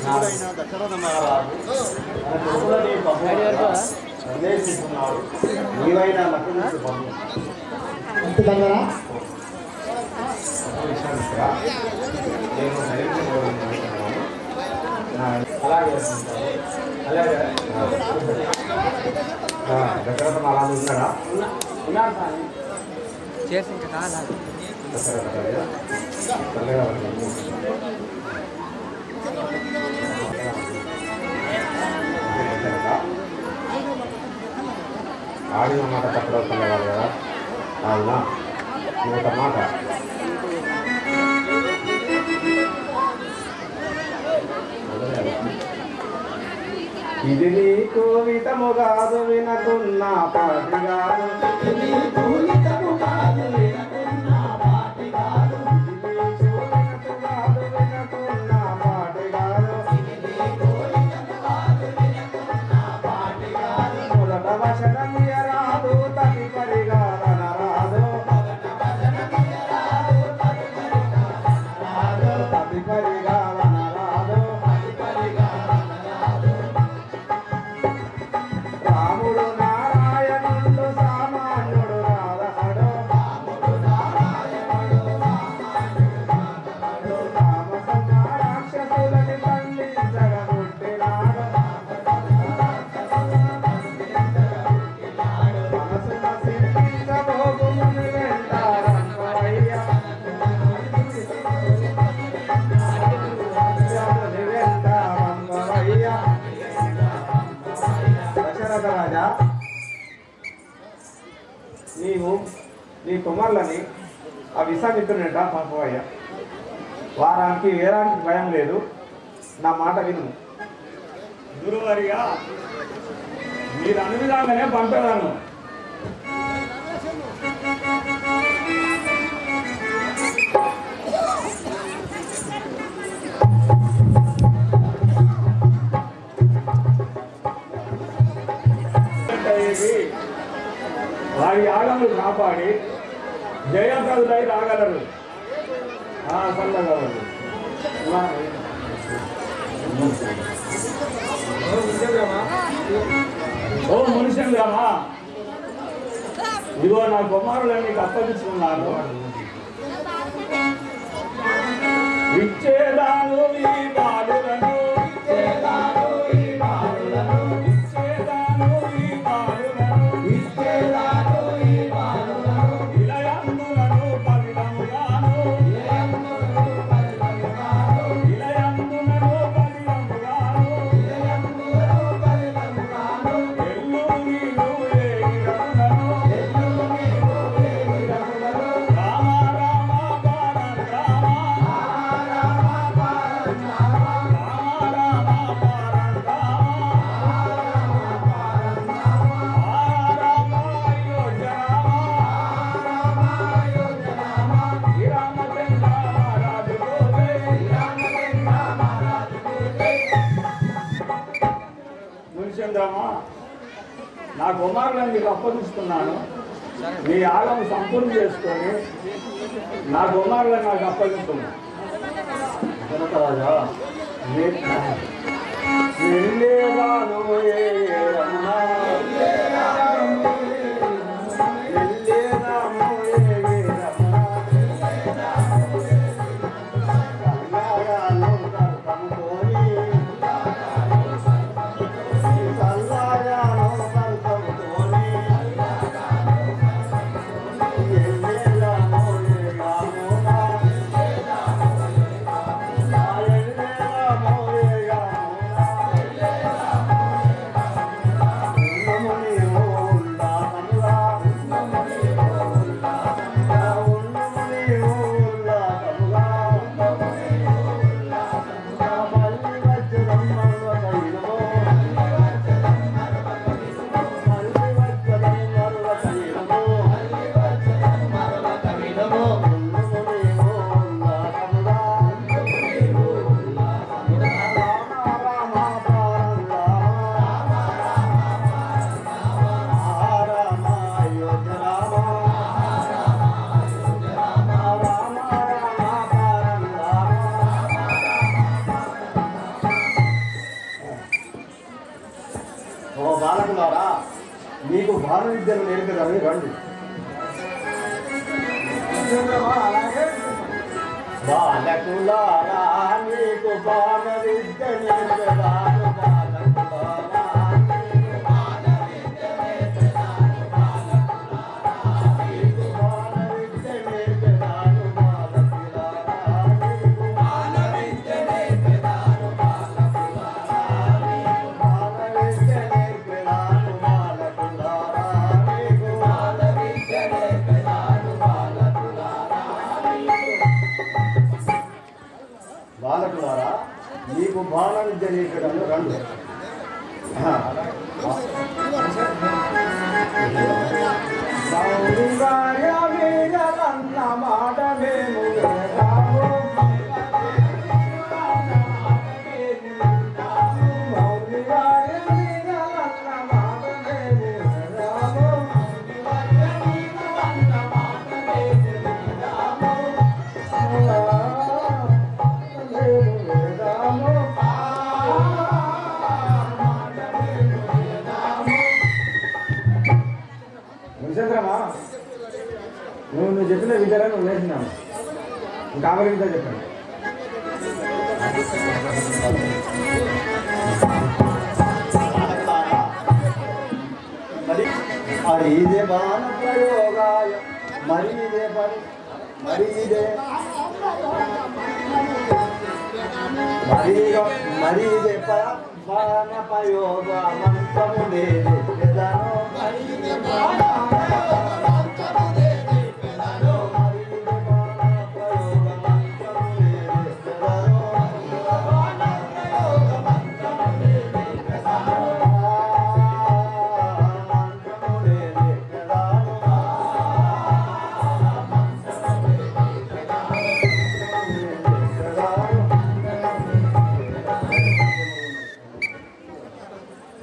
శివుడైన దశరథ మహారాజు సందేశిస్తున్నాడు. నీవైనా నటుడు పంపు అలాగే దశరథ మహారాజు ఉన్నాడా? ఉన్నాడు సార్. చేసి ఇంకా కాదా ఆడిన మాట తప్పడం కదా. అవునా ఒక మాట ఇది నీకు వితము కాదు వినకున్న పాటి కాదు. రాజా, నీవు నీ కుమారులని ఆ విషమిత్రునిట పంపవయ్యా. వారానికి వేరానికి భయం లేదు. నా మాట విను. గురువారిగా మీరు అనువిధంగానే పంపేదాను. వారి ఆగములు కాపాడి జయప్రదులై రాగలరు. చల్లగా ఓ మునిశంద్రమా, ఇదిగో నా కుమారులను నీకు అప్పగించుకున్నాను. ఇచ్చేదాను ఈ బాలులను, ఇచ్చేదాను ఈ బాలులను, ఇచ్చేదాను ఈ బాలులను, ఇచ్చేదాను ఈ బాలులను, ఇలయందులను పవిత్రముగాను, ఇలయందులను పవిత్రముగాను, ఇలయందులను పవిత్రముగాను, ఇలయందులను పవిత్రముగాను, ఎల్లు నీరు ఏగిరములను, ఎల్లు నీరు ఏగిరములను, రామ రామ పారం రామ, రామ పారం రామ, రామ రామ పారం రామ, రామ అయోధ్య రామ, అయోధ్య రామ, శ్రీరామచంద్ర మహారాజు గోపే, శ్రీరామచంద్ర మహారాజు గోపే. మునిచంద్రమా, నా కుమారులను నీకు అప్పగిస్తున్నాను. నీ ఆగము సంపూర్ణ చేసుకొని నా కుమారులను నాకు అప్పగిస్తున్నాను. జనకరాజా, వెళ్ళేదాను ఏ రమణ, వెళ్ళేదాము ఏ రమణ, కల్లాగాను కల్పముతోని, కల్లాగాను కల్పముతోని, వెళ్ళేదాము ఏ రామునా, వెళ్ళేదాము ఏ రామునా, ఓ బాలకులారా, మీకు బాల విద్యను నేర్పదని రండి. అలాగే బాలకులారా, మీకు బాల విద్య నేర్పదాను. బాలకులారా, మీకు బాల విద్య నేర్పదాను. బాలకులారా, మీకు బాల విద్య నేర్పదాను. బాలకులారా, మీకు బాల విద్య నేర్పదాను. బాలకులారా, మీకు బాల విద్య నేర్పదాను. బాలకులారా, మీకు బాల విద్య నేర్పదాను. బాలకులారా, మీకు బాల విద్య నేర్పడంలో రండి. మౌనివాయ వీరలన్న మాట మేము వినరాము. మౌనివాయ వీరలన్న మాట మేము వినరాము. చంద్రమా, నువ్వు చెప్పిన విద్యలను నువ్వు నేర్చున్నాను. ఇంకా ఆమె విద్య చెప్పండి. మరి ఇదే బాణ ప్రయోగాయ, మరి ఇదే పని, మరి ఇదే మరి ఇదే బాణ ప్రయోగ మంత్రము లేదు పెదను. మరి ఇదే బాణ మంత్రము లేదు పెదను. మరి ఇదే బాణ ప్రయోగ మంత్రము లేదు పెదను. బాణ ప్రయోగ మంత్రము లేదు పెదను.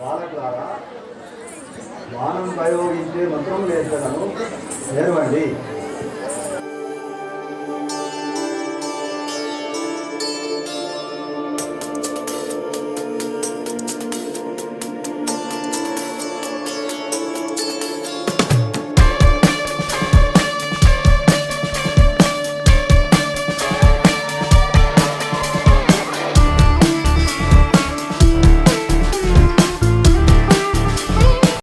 బాలకులారా, బాణం ప్రయోగించే మంత్రం లేదు కదను నేర్వండి.